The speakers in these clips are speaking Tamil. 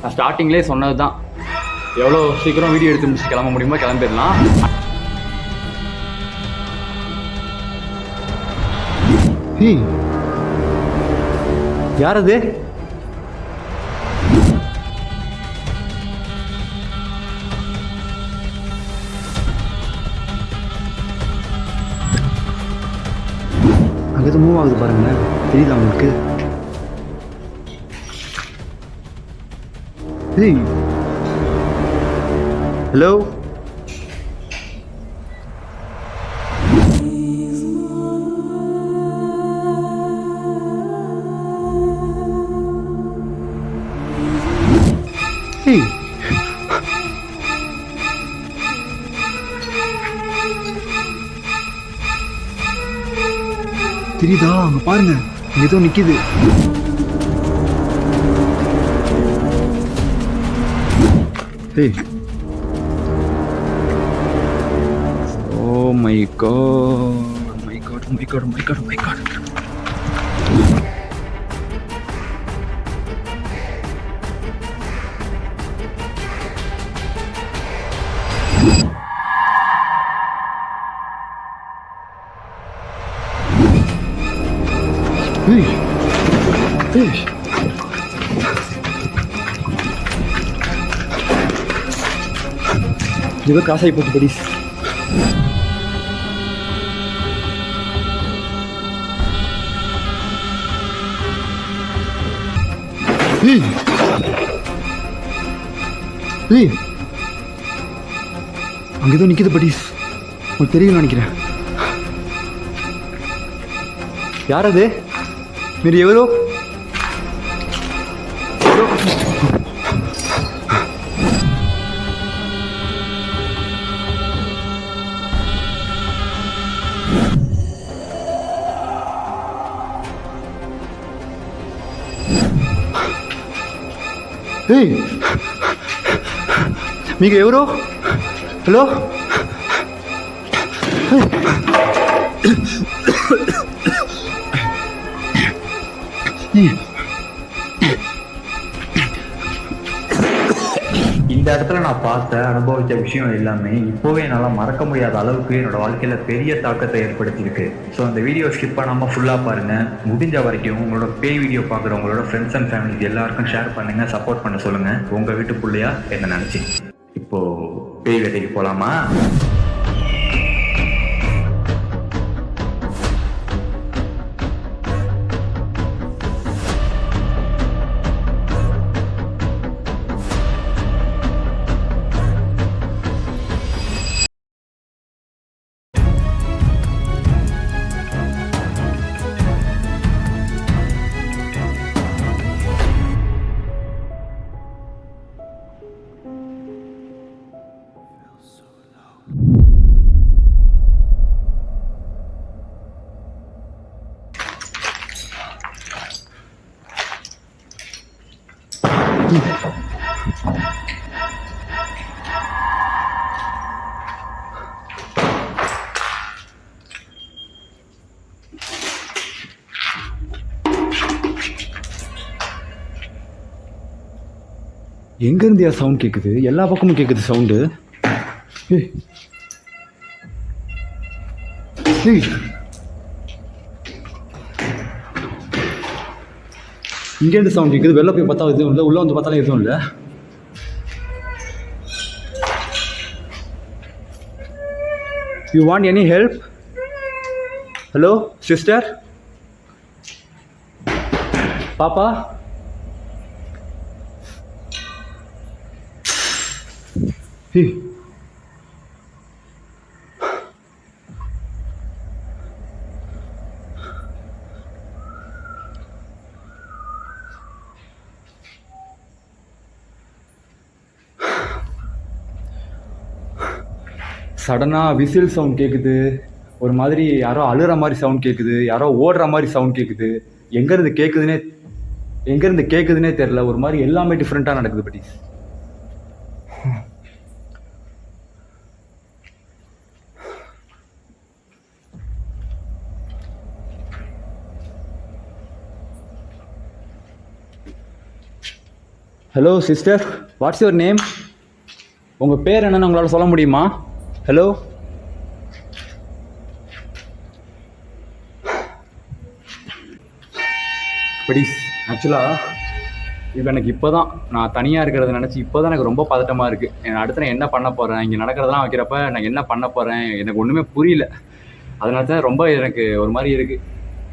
நான் ஸ்டார்டிங்லேயே சொன்னது தான், எவ்வளோ சீக்கிரம் வீடியோ எடுத்து முடிச்சு கிளம்ப முடியுமோ கிளம்பிடலாம். யார் அது? அங்கே மூவ் ஆகுது பாருங்க, தெரியுதா உங்களுக்கு? ஹலோ, தெரியுதா? அங்க பாருங்க, ஏதோ நிக்குது. Oh my god, my god, my god, my god, my god. ஏதோ காசாகி போச்சு படிஸ். அங்கே ஏதோ நிற்கிது படிஸ், உங்களுக்கு தெரியும் நினைக்கிறேன். யார் அது? మీరు ఎవరు? మీకు ఎవరు? హలో, இந்த இடத்துல நான் பார்த்த அனுபவித்த விஷயம் எல்லாமே இப்போவே என்னால் மறக்க முடியாத அளவுக்கு என்னோட வாழ்க்கையில் பெரிய தாக்கத்தை ஏற்படுத்தியிருக்கு. ஸோ அந்த வீடியோ ஸ்கிப் பண்ணாமல் ஃபுல்லாக பாருங்கள். முடிஞ்ச வரைக்கும் உங்களோட பேய் வீடியோ பார்க்குறவங்களோட ஃப்ரெண்ட்ஸ் அண்ட் ஃபேமிலிக்கு எல்லாருக்கும் ஷேர் பண்ணுங்கள், சப்போர்ட் பண்ண சொல்லுங்கள். உங்கள் வீட்டு பிள்ளையா என்ன நினச்சி. இப்போது பேய் வேட்டைக்கு போகலாமா? எங்க இருந்து சவுண்ட் கேக்குது? எல்லா பக்கமும் கேக்குது சவுண்டு. இங்க இருந்து சவுண்ட் கேக்குது. வெளில போய் பார்த்தா எதுவும் இல்லை, உள்ள வந்து பார்த்தாலும் எதுவும் இல்லை. You want any help? Hello sister, பாப்பா, சடனாக விசில் சவுண்ட் கேட்குது. ஒரு மாதிரி யாரோ அழுகிற மாதிரி சவுண்ட் கேட்குது, யாரோ ஓடுற மாதிரி சவுண்ட் கேட்குது. எங்கேருந்து கேட்குதுன்னே தெரில. ஒரு மாதிரி எல்லாமே டிஃப்ரெண்ட்டாக நடக்குது. பட்டி hello sister, what's your name? உங்கள் பேர் என்னன்னு உங்களால் சொல்ல முடியுமா? ஹலோ. படிஸ், ஆக்சுவலாக இப்போ எனக்கு இப்போ தான் நான் தனியாக இருக்கிறத நினச்சி இப்போ தான் எனக்கு ரொம்ப பதட்டமாக இருக்குது. அடுத்து நான் என்ன பண்ண போகிறேன், இங்கே நடக்கிறதெல்லாம் வைக்கிறப்ப நான் என்ன பண்ண போகிறேன் எனக்கு ஒன்றுமே புரியல. அதனால தான் ரொம்ப எனக்கு ஒரு மாதிரி இருக்குது.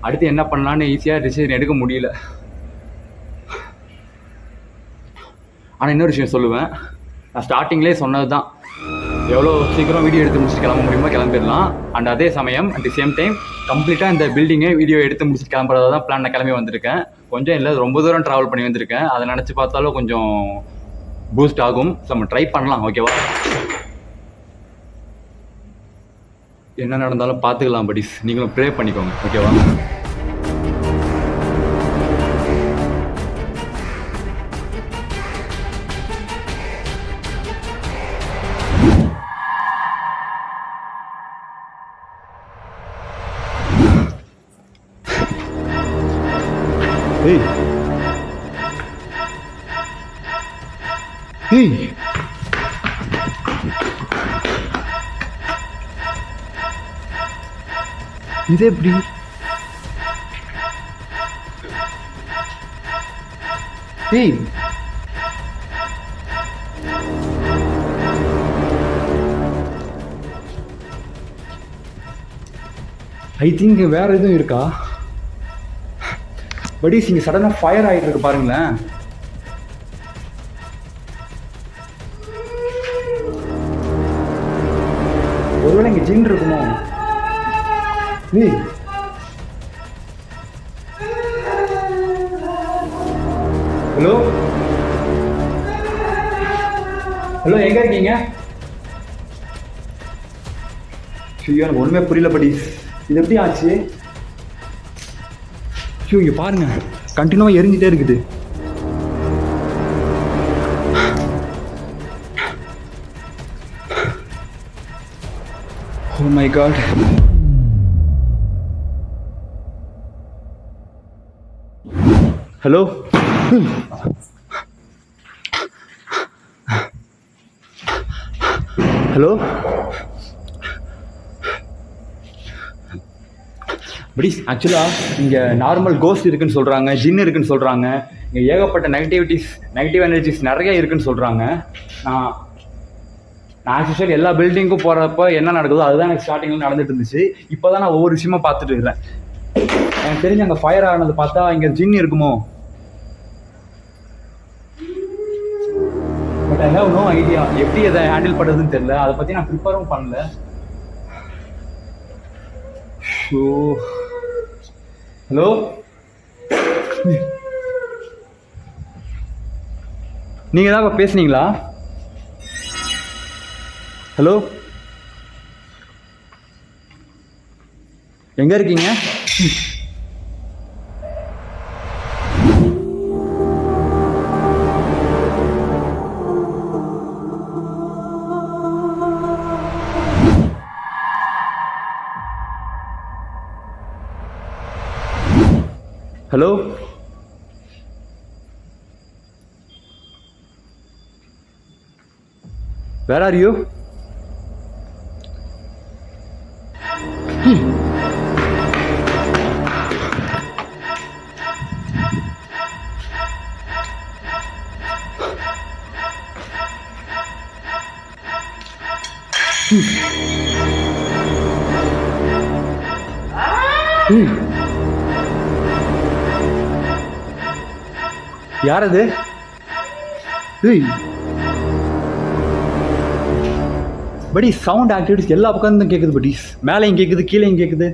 அடுத்து என்ன பண்ணலான்னு ஈஸியாக டிசிஷன் எடுக்க முடியல. ஆனால் இன்னொரு விஷயம் சொல்லுவேன், நான் ஸ்டார்டிங்லேயே சொன்னது தான், எவ்வளோ சீக்கிரம் வீடியோ எடுத்து முடிச்சுட்டு கிளம்ப முடியுமோ கிளம்பிடலாம். அண்ட் அதே சமயம் அட் தி சேம் டைம் கம்ப்ளீட்டாக இந்த பில்டிங்கை வீடியோ எடுத்து முடிச்சுட்டு கிளம்புறதா தான் பிளான். நான் கிளம்பி வந்திருக்கேன். கொஞ்சம் இல்லை, ரொம்ப தூரம் ட்ராவல் பண்ணி வந்திருக்கேன். அதை நினச்சி பார்த்தாலும் கொஞ்சம் பூஸ்ட் ஆகும். ஸோ நம்ம ட்ரை பண்ணலாம், ஓகேவா? என்ன நடந்தாலும் பார்த்துக்கலாம் படிஸ். நீங்களும் ப்ரே பண்ணிக்கோங்க, ஓகேவா? Hey. Hey. இது எப்படி? Hey. ஐ திங்க் வேற எதுவும் இருக்கா? படிஸ், இங்கே சடனாக ஃபயர் ஆகிட்டு இருக்கு பாருங்களேன். ஒருவேளை இங்கே ஜின் இருக்குமோ? ஹலோ ஹலோ, எங்க இருக்கீங்க? ஐயோ, எனக்கு ஒன்றுமே புரியல படிஸ். இது எப்படி ஆச்சு? ஐயோ, இங்கே பாருங்க, கண்டினியூவாக எரிஞ்சிட்டே இருக்குது. Oh my god. Hello. Hello buddies, ஆக்சுவலாக இங்கே நார்மல் கோஸ்ட் இருக்குன்னு சொல்கிறாங்க, ஜின் இருக்குன்னு சொல்கிறாங்க. இங்கே ஏகப்பட்ட நெகட்டிவ் எனர்ஜிஸ் நிறைய இருக்குன்னு சொல்கிறாங்க. நான் ஆக்சுவலி எல்லா பில்டிங்க்கும் போகிறப்ப என்ன நடக்குதோ அதுதான் எனக்கு ஸ்டார்டிங்கில் நடந்துட்டு இருந்துச்சு. இப்போ தான் நான் ஒவ்வொரு விஷயமா பார்த்துட்டு இருக்கிறேன். எனக்கு தெரிஞ்சு அங்கே ஃபயர் ஆனது பார்த்தா இங்கே ஜின் இருக்குமோ? But I have no idea எப்படி அதை ஹேண்டில் பண்ணுறதுன்னு தெரியல. அதை பற்றி நான் ப்ரிப்பேரும் பண்ணல. ஷோ. ஹலோ. நீங்கள் தான் இப்போ பேசுனீங்களா? ஹலோ, எங்கே இருக்கீங்க? ஹலோ. Where are you? யார் அது? படி, சவுண்ட் ஆக்டிவிட்டிஸ் எல்லா பக்கம் தான் கேட்குது படி. மேலேயும் கேட்குது, கீழேயும் கேட்குது.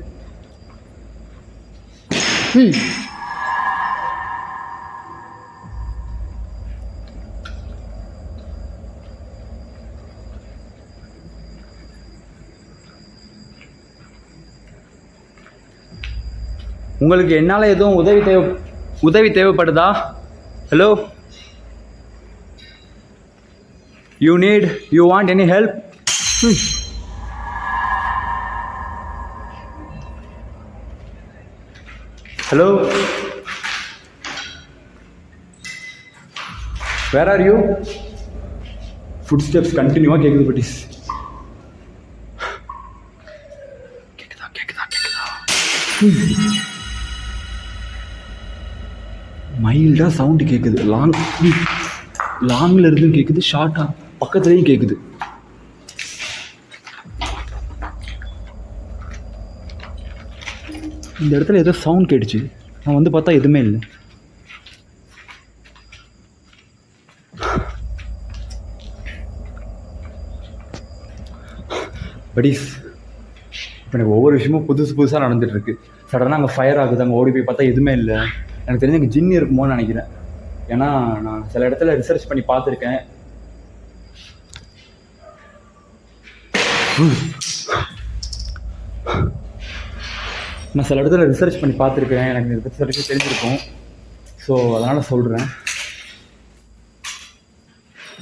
உங்களுக்கு என்னால் எதுவும் உதவி தேவைப்படுதா? Hello, you want any help? Hello, where are you? Footsteps கண்டினியூவாக கேட்குது பட்டீஸ். கேக்குதா கேக்குதா கேக்குதா? மைல்டாக சவுண்டு கேட்குது. லாங்கில் இருந்தும் கேட்குது, ஷார்ட்டாக பக்கத்துலேயும் கேட்குது. இந்த இடத்துல ஏதோ சவுண்ட் கேட்டுச்சு. நான் வந்து பார்த்தா எதுவுமே இல்லை. படீஸ், இப்போ எனக்கு ஒவ்வொரு விஷயமும் புதுசாக நடந்துகிட்ருக்கு. சடனாக அங்கே ஃபயர் ஆகுது, அங்கே ஓடி போய் பார்த்தா எதுவுமே இல்லை. எனக்கு தெரிஞ்சு அங்கே ஜின் இருக்குமோன்னு நினைக்கிறேன். ஏன்னா நான் சில இடத்துல ரிசர்ச் பண்ணி பார்த்துருக்கேன். எனக்கு இதை பற்றி சரியாக தெரிஞ்சிருக்கும். ஸோ அதனால் சொல்கிறேன்.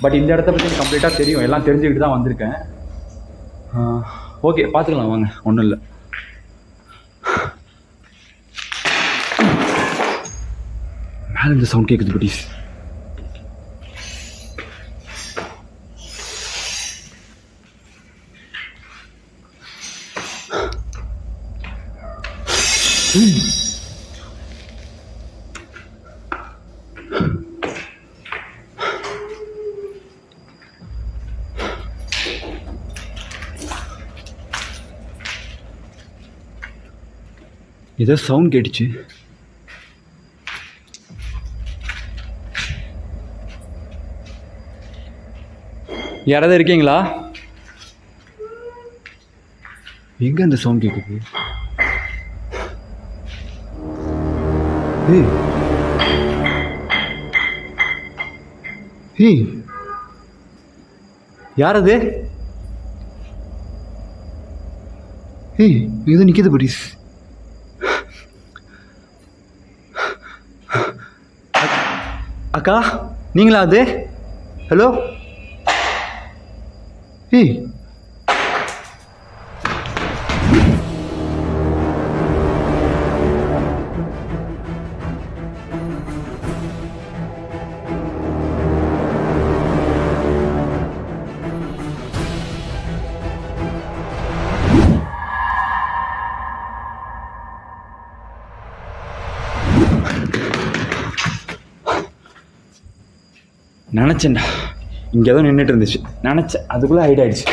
பட் இந்த இடத்த பற்றி எனக்கு கம்ப்ளீட்டாக தெரியும், எல்லாம் தெரிஞ்சுக்கிட்டு தான் வந்திருக்கேன். ஓகே, பார்த்துக்கலாம் வாங்க, ஒன்றும் இல்லை. மேலே இந்த சவுண்ட் கேட்குது பட்டீஸ். ஏதோ சவுண்ட் கேட்டுச்சு. யாராவது இருக்கீங்களா? எங்க அந்த சவுண்ட் கேட்குது? யார் அது? ஏதோ நிற்கிது படீஸ். அக்கா, நீங்களா அது? ஹலோ. நினச்சேன்டா, இங்கே தான் நின்றுட்டு இருந்துச்சு. நினச்சேன், அதுக்குள்ளே ஹைட் ஆகிடுச்சு.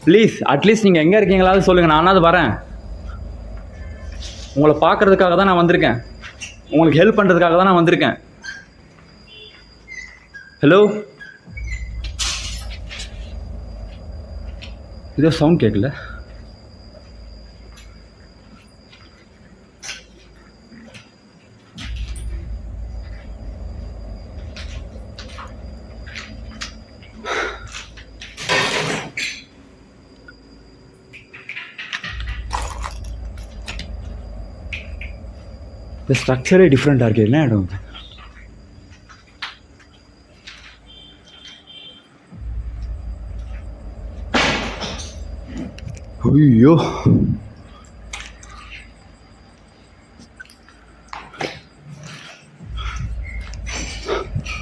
ப்ளீஸ், அட்லீஸ்ட் நீங்கள் எங்கே இருக்கீங்களாவது சொல்லுங்கள், நானாவது வரேன். உங்களை பார்க்குறதுக்காக தான் நான் வந்திருக்கேன். உங்களுக்கு ஹெல்ப் பண்ணுறதுக்காக தான் நான் வந்திருக்கேன். ஹலோ. ஏதோ சவுண்ட் கேட்கல. இந்த ஸ்ட்ரக்சரே டிஃப்ரெண்ட்டாக இருக்குது. என்ன இடம்? ஐயோ,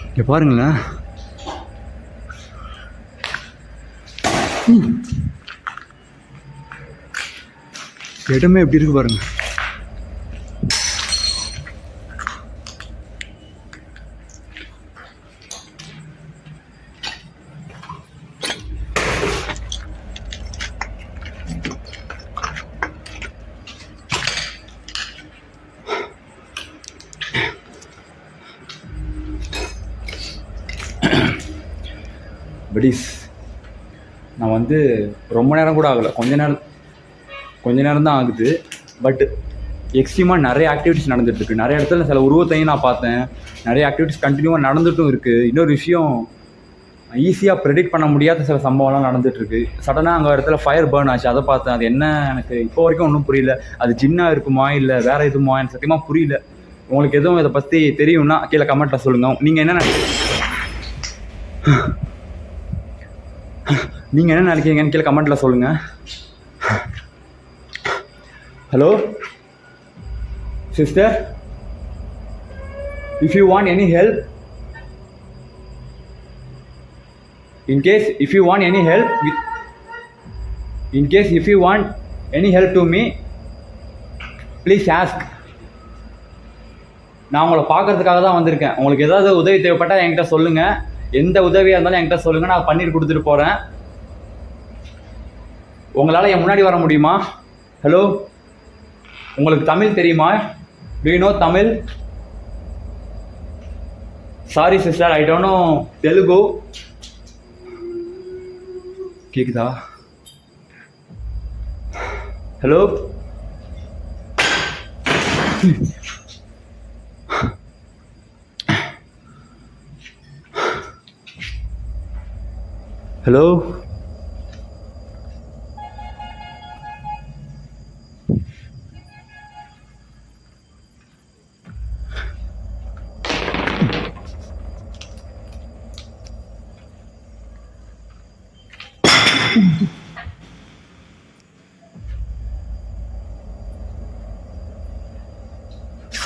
இங்க பாருங்களேன். இடமே எப்படி இருக்கு பாருங்க. படீஸ், நான் வந்து ரொம்ப நேரம் கூட ஆகலை, கொஞ்ச நேரம் தான் ஆகுது. பட் எக்ஸ்ட்ரீமாக நிறைய ஆக்டிவிட்டிஸ் நடந்துகிட்ருக்கு. நிறைய இடத்துல சில உருவத்தையும் நான் பார்த்தேன். நிறைய ஆக்டிவிட்டிஸ் கண்டினியூவாக நடந்துகிட்டும் இருக்குது. இன்னொரு விஷயம், ஈஸியாக ப்ரெடிக்ட் பண்ண முடியாத சில சம்பவம்லாம் நடந்துகிட்ருக்கு. சடனாக அங்கே இடத்துல ஃபயர் பேர்ன் ஆச்சு, அதை பார்த்தேன். அது என்ன, எனக்கு இப்போ வரைக்கும் ஒன்றும் புரியல. அது ஜின்னாக இருக்குமா இல்லை வேறு எதுவுமா, எனக்கு சத்தியமாக புரியல. உங்களுக்கு எதுவும் இதை பற்றி தெரியும்னா கீழே கமெண்ட்டில் சொல்லுங்கள். நீங்கள் என்ன நினைக்கிறீங்க? நீங்கள் என்ன நினைக்கிறீங்கன்னு கீழே கமெண்ட்டில் சொல்லுங்கள். Hello sister, if you want any help, in case if you want any help to me, please ask. நான் உங்களை பார்க்கறதுக்காக தான் வந்திருக்கேன். உங்களுக்கு ஏதாவது உதவி தேவைப்பட்டால் என்கிட்ட சொல்லுங்கள். எந்த உதவியாக இருந்தாலும் என்கிட்ட சொல்லுங்கள், நான் பண்ணிட்டு கொடுத்துட்டு போகிறேன். உங்களால் என் முன்னாடி வர முடியுமா? ஹலோ, உங்களுக்கு தமிழ் தெரியுமா? Do you know Tamil? Sorry sister, I don't know Telugu. கேக்குதா? ஹலோ, ஹலோ,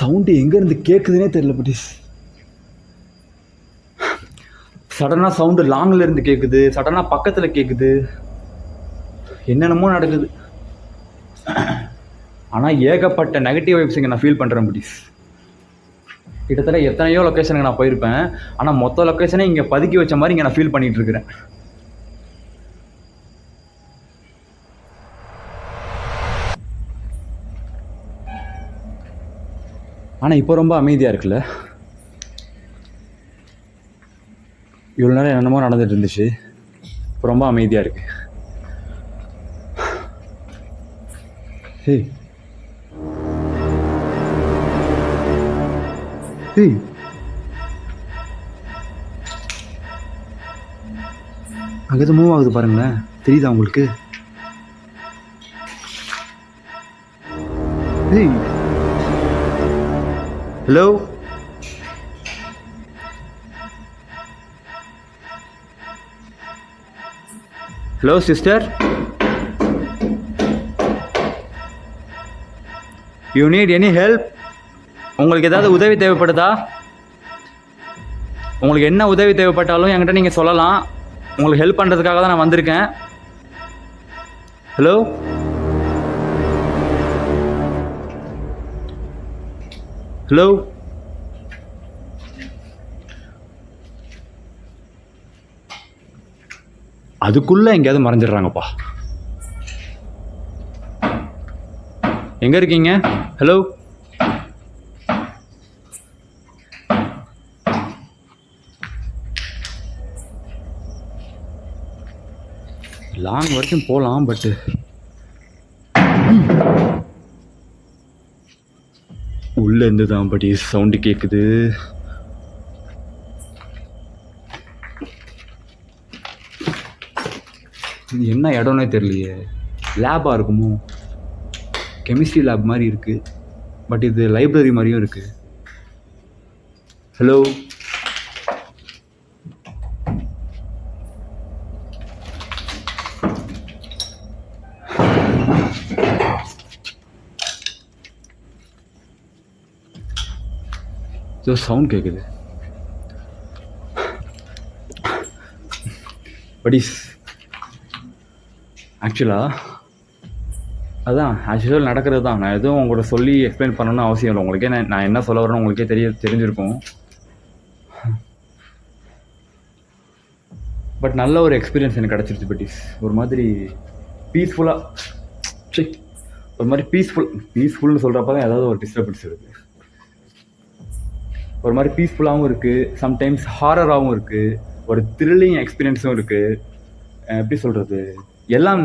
சவுண்டு எங்கேருந்து கேட்குதுன்னே தெரியல பட்டீஸ். சடனாக சவுண்டு லாங்கில் இருந்து கேட்குது, சடனாக பக்கத்தில் கேட்குது, என்னென்னமோ நடக்குது. ஆனால் ஏகப்பட்ட நெகட்டிவ் வைப்ஸ் இங்கே நான் ஃபீல் பண்ணுறேன் பட்டீஸ். கிட்டத்தட்ட எத்தனையோ லொக்கேஷனுக்கு நான் போயிருப்பேன், ஆனால் மொத்த லொக்கேஷனே இங்கே பதுக்கி வச்ச மாதிரி இங்கே நான் ஃபீல் பண்ணிகிட்டு இருக்கிறேன். ஆனால் இப்போ ரொம்ப அமைதியாக இருக்குல்ல. இவ்வளோ நேரம் என்னமோ நடந்துட்டு இருந்துச்சு, இப்போ ரொம்ப அமைதியாக இருக்கு. அங்கே மூவ் ஆகுது பாருங்களேன், தெரியுதா உங்களுக்கு? Hello, hello sister, you need any help? உங்களுக்கு ஏதாவது உதவி தேவைப்படுதா? உங்களுக்கு என்ன உதவி தேவைப்பட்டாலும் என்கிட்ட நீங்கள் சொல்லலாம். உங்களுக்கு ஹெல்ப் பண்ணுறதுக்காக தான் நான் வந்திருக்கேன். ஹலோ, ஹலோ, அதுக்குள்ளே எங்கேயாவது மறைஞ்சிடுறாங்கப்பா. எங்கே இருக்கீங்க? ஹலோ, லாங் வரைக்கும் போகலாம், பட்டு உள்ளே இருந்து தான் படி சவுண்டு கேட்குது. இது என்ன இடம்னே தெரியலையே. லேபாக இருக்குமோ? கெமிஸ்ட்ரி லேப் மாதிரி இருக்குது, பட் இது லைப்ரரி மாதிரியும் இருக்குது. ஹலோ, ஏதோ சவுண்ட் கேட்குது. படிஸ் ஆக்சுவலாக நடக்கிறது தான். நான் எதுவும் உங்கள்கிட்ட சொல்லி எக்ஸ்பிளைன் பண்ணணும்னு அவசியம் இல்லை. உங்களுக்கே நான் என்ன சொல்ல வரேன்னு உங்களுக்கே தெரிஞ்சிருக்கும். பட் நல்ல ஒரு எக்ஸ்பீரியன்ஸ் எனக்கு கிடச்சிருச்சு படிஸ். ஒரு மாதிரி பீஸ்ஃபுல்லாக, ஒரு மாதிரி பீஸ்ஃபுல்னு சொல்கிறப்ப தான் ஏதாவது ஒரு டிஸ்டர்பன்ஸ் இருக்குது. ஒரு மாதிரி பீஸ்ஃபுல்லாகவும் இருக்குது, சம்டைம்ஸ் ஹாரராகவும் இருக்குது, ஒரு த்ரில்லிங் எக்ஸ்பீரியன்ஸும் இருக்குது. எப்படி சொல்கிறது, எல்லாம்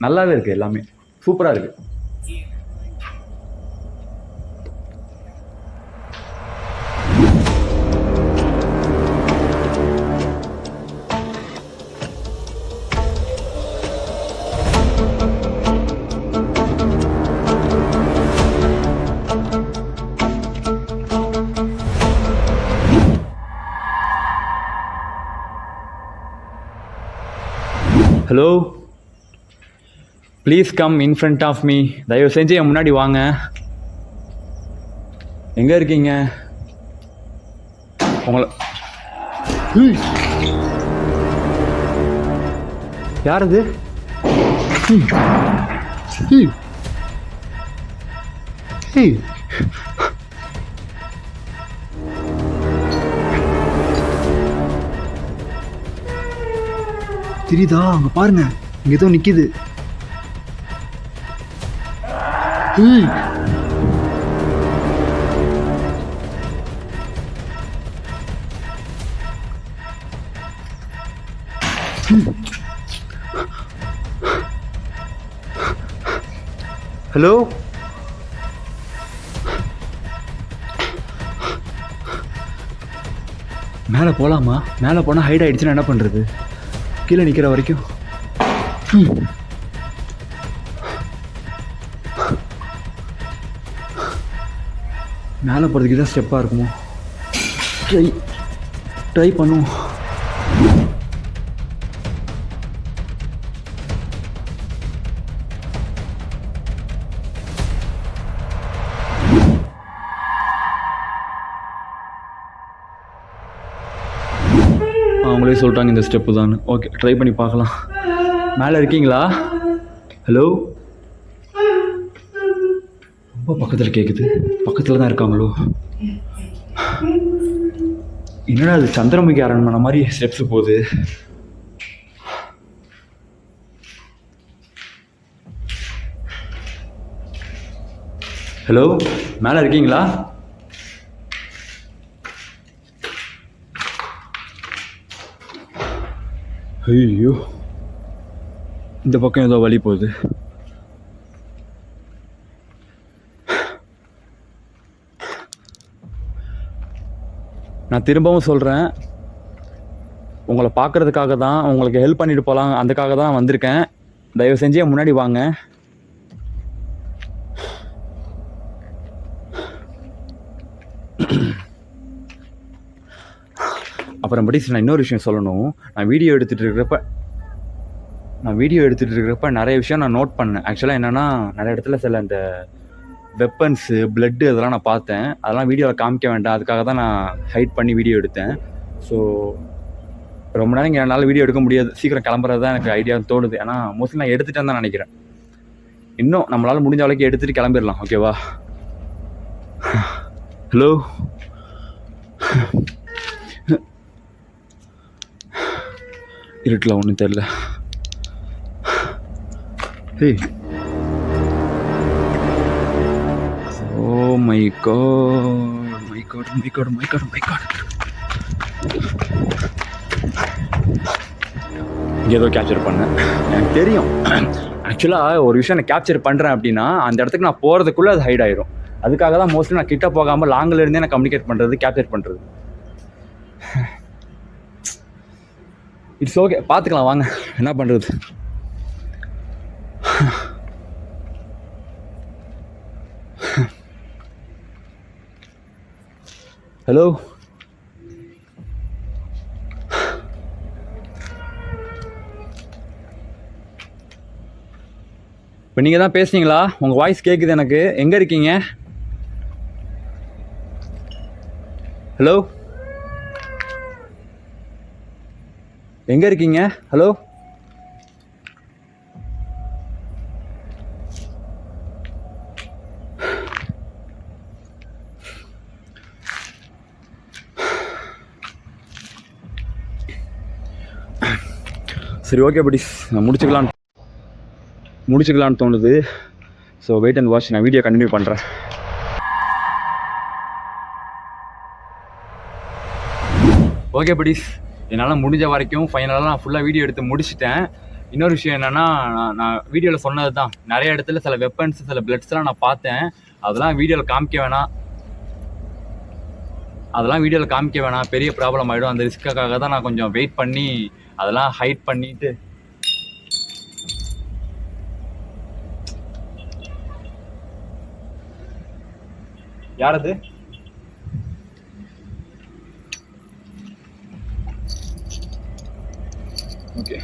நல்லாவே இருக்குது, எல்லாமே சூப்பராக இருக்குது. Hello, please come in front of me. தயவு செஞ்சு என் முன்னாடி வாங்க. எங்கே இருக்கீங்க? உங்களை யார் அது? தெரியுதா? அங்க பாருங்க, இங்க ஏதோ நிக்குது. ஹலோ, மேலே போகலாமா? மேலே போனால் ஹைட் ஆகிடுச்சுன்னா என்ன பண்ணுறது? கீழே நிற்கிற வரைக்கும் மேலே போகிறதுக்கு தான் ஸ்டெப்பாக இருக்குமோ? ட்ரை பண்ணுவோம். அவங்களே சொல்லிட்டாங்க இந்த ஸ்டெப்பு தான். ஓகே, ட்ரை பண்ணி பார்க்கலாம். மேலே இருக்கீங்களா? ஹலோ, ரொம்ப பக்கத்தில் கேட்குது. பக்கத்தில் தான் இருக்காங்களோ? என்னடா அது சந்திரமுகி அரண்மனை மாதிரி ஸ்டெப்ஸ் போகுது. ஹலோ, மேலே இருக்கீங்களா? ஐயோ, இந்த பக்கம் ஏதோ வழி போகுது. நான் திரும்பவும் சொல்கிறேன், உங்களை பார்க்குறதுக்காக தான், உங்களுக்கு ஹெல்ப் பண்ணிட்டு போகலாம், அதுக்காக தான் வந்திருக்கேன். தயவு செஞ்சு என் முன்னாடி வாங்க. அப்புறம் படி நான் இன்னொரு விஷயம் சொல்லணும். நான் வீடியோ எடுத்துகிட்டு இருக்கிறப்ப நிறைய விஷயம் நான் நோட் பண்ணேன். ஆக்சுவலாக என்னென்னா, நிறைய இடத்துல சில இந்த வெப்பன்ஸு, பிளட்டு அதெல்லாம் நான் பார்த்தேன். அதெல்லாம் வீடியோவில் காமிக்க வேண்டாம், அதுக்காக தான் நான் ஹைட் பண்ணி வீடியோ எடுத்தேன். ஸோ ரொம்ப நேரம் இங்கே என்னால் வீடியோ எடுக்க முடியாது. சீக்கிரம் கிளம்புறது தான் எனக்கு ஐடியா தோணுது. ஏன்னா மோஸ்ட்லி நான் எடுத்துட்டேன்னு தான் நினைக்கிறேன். இன்னும் நம்மளால் முடிஞ்ச அளவுக்கு எடுத்துகிட்டு கிளம்பிடலாம். ஓகேவா? ஹலோ, இருட்டில் ஒன்றும் தெரியல. Hey, oh my god, my god, my god, my god, my god. இங்கே ஏதோ கேப்சர் பண்ணேன், எனக்கு தெரியும். ஆக்சுவலாக ஒரு விஷயம் நான் கேப்சர் பண்ணுறேன் அப்படின்னா அந்த இடத்துக்கு நான் போகிறதுக்குள்ளே அது ஹைட் ஆயிரும். அதுக்காக தான் மோஸ்ட்லி நான் கிட்ட போகாமல் லாங்கில் இருந்தே நான் கம்யூனிகேட் பண்ணுறது, கேப்சர் பண்ணுறது. இட்ஸ் ஓகே, பார்த்துக்கலாம் வாங்க, என்ன பண்ணுறது. ஹலோ, இப்போ நீங்கள் தான் பேசுனீங்களா? உங்கள் வாய்ஸ் கேட்குது எனக்கு. எங்கே இருக்கீங்க? ஹலோ, எங்கே இருக்கீங்க? ஹலோ, சரி ஓகே படி, நான் முடிச்சுக்கலான்னு தோணுது. ஸோ வெயிட் அண்ட் வாட்ச், நான் வீடியோ கண்டினியூ பண்ணுறேன். ஓகே படிஸ், என்னால் முடிஞ்ச வரைக்கும் ஃபைனலாக நான் ஃபுல்லாக வீடியோ எடுத்து முடிச்சிட்டேன். இன்னொரு விஷயம் என்னென்னா, நான் வீடியோவில் சொன்னது தான், நிறைய இடத்துல சில வெப்பன்ஸ், சில பிளட்ஸ்லாம் நான் பார்த்தேன். அதெல்லாம் வீடியோவில் காமிக்க வேணாம், பெரிய ப்ராப்ளம் ஆகிடும். அந்த ரிஸ்க்காக தான் நான் கொஞ்சம் வெயிட் பண்ணி அதெல்லாம் ஹைட் பண்ணிட்டு. யார் அது? ஓகே,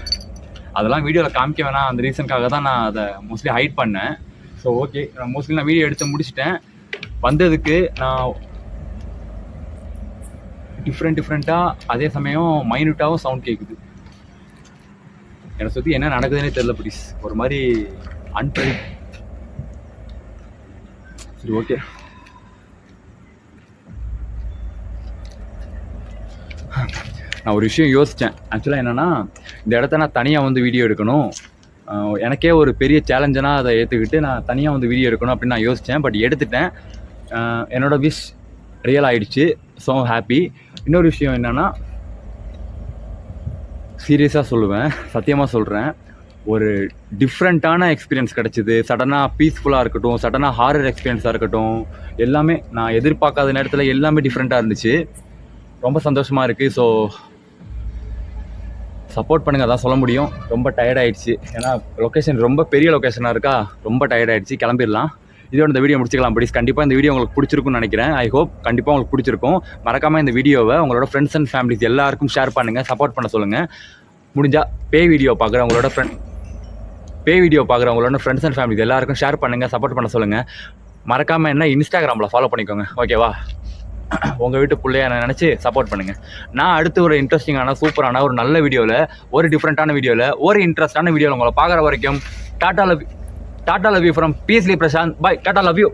அதெல்லாம் வீடியோவில் காமிக்க வேணாம், அந்த ரீசனுக்காக தான் நான் அதை மோஸ்ட்லி ஹைட் பண்ணேன். ஸோ ஓகே, மோஸ்ட்லி நான் வீடியோ எடுத்து முடிச்சிட்டேன். வந்ததுக்கு நான் டிஃப்ரெண்ட்டாக அதே சமயம் மைன்யூட்டாகவும் சவுண்ட் கேட்குது. என்னை சுற்றி என்ன நடக்குதுன்னே தெரியல ப்ளீஸ், ஒரு மாதிரி அன்பிரடிக்ட். சரி ஓகே, நான் ஒரு விஷயம் யோசித்தேன். ஆக்சுவலாக என்னென்னா, இந்த இடத்த நான் தனியாக வந்து வீடியோ எடுக்கணும், எனக்கே ஒரு பெரிய சேலஞ்சனாக அதை ஏற்றுக்கிட்டு நான் தனியாக வந்து வீடியோ எடுக்கணும் அப்படின்னு நான் யோசித்தேன். பட் எடுத்துட்டேன். என்னோடய விஷ் ரியல் ஆகிடுச்சு. So happy. இன்னொரு விஷயம் என்னென்னா, சீரியஸாக சொல்லுவேன், சத்தியமாக சொல்கிறேன், ஒரு டிஃப்ரெண்ட்டான எக்ஸ்பீரியன்ஸ் கிடச்சிது. சடனாக பீஸ்ஃபுல்லாக இருக்கட்டும், சடனாக ஹாரர் எக்ஸ்பீரியன்ஸாக இருக்கட்டும், எல்லாமே நான் எதிர்பார்க்காத நேரத்தில் எல்லாமே டிஃப்ரெண்ட்டாக இருந்துச்சு. ரொம்ப சந்தோஷமாக இருக்குது. ஸோ சப்போர்ட் பண்ணுங்கள், அதான் சொல்ல முடியும். ரொம்ப டயர்டாயிடுச்சு, ஏன்னா லொக்கேஷன் ரொம்ப பெரிய லொக்கேஷனாக இருக்கா, ரொம்ப டயர்டாயிடுச்சு. கிளம்பிடலாம். இதோட இந்த வீடியோ முடிச்சுக்கலாம் ப்ளீஸ். கண்டிப்பாக இந்த வீடியோ உங்களுக்கு பிடிச்சிருக்குன்னு நினைக்கிறேன். ஐ ஹோப் கண்டிப்பாக உங்களுக்கு பிடிச்சிருக்கும். மறக்காமல் இந்த வீடியோவை உங்களோட ஃப்ரெண்ட்ஸ் அண்ட் ஃபேமிலிஸ் எல்லாருக்கும் ஷேர் பண்ணுங்கள், சப்போர்ட் பண்ண சொல்லுங்கள். முடிஞ்சால் பேய் வீடியோ பார்க்குறவங்களோட ஃப்ரெண்ட்ஸ் அண்ட் ஃபேமிலிஸ் எல்லாருக்கும் ஷேர் பண்ணுங்கள், சப்போர்ட் பண்ண சொல்லுங்கள். மறக்காமல் என்ன இன்ஸ்டாகிராமில் ஃபாலோ பண்ணிக்கோங்க, ஓகேவா? உங்கள் வீட்டு பிள்ளைய நினச்சி சப்போர்ட் பண்ணுங்கள். நான் அடுத்து ஒரு இன்ட்ரெஸ்டிங்கான சூப்பரான ஒரு நல்ல வீடியோவில், ஒரு டிஃப்ரெண்ட்டான வீடியோவில், ஒரு இன்ட்ரெஸ்டான வீடியோவில் உங்களை பார்க்குற வரைக்கும் டாட்டா லவ் யூ ஃப்ரம் பீஸ்லி Prasanth. Bye, tata love you.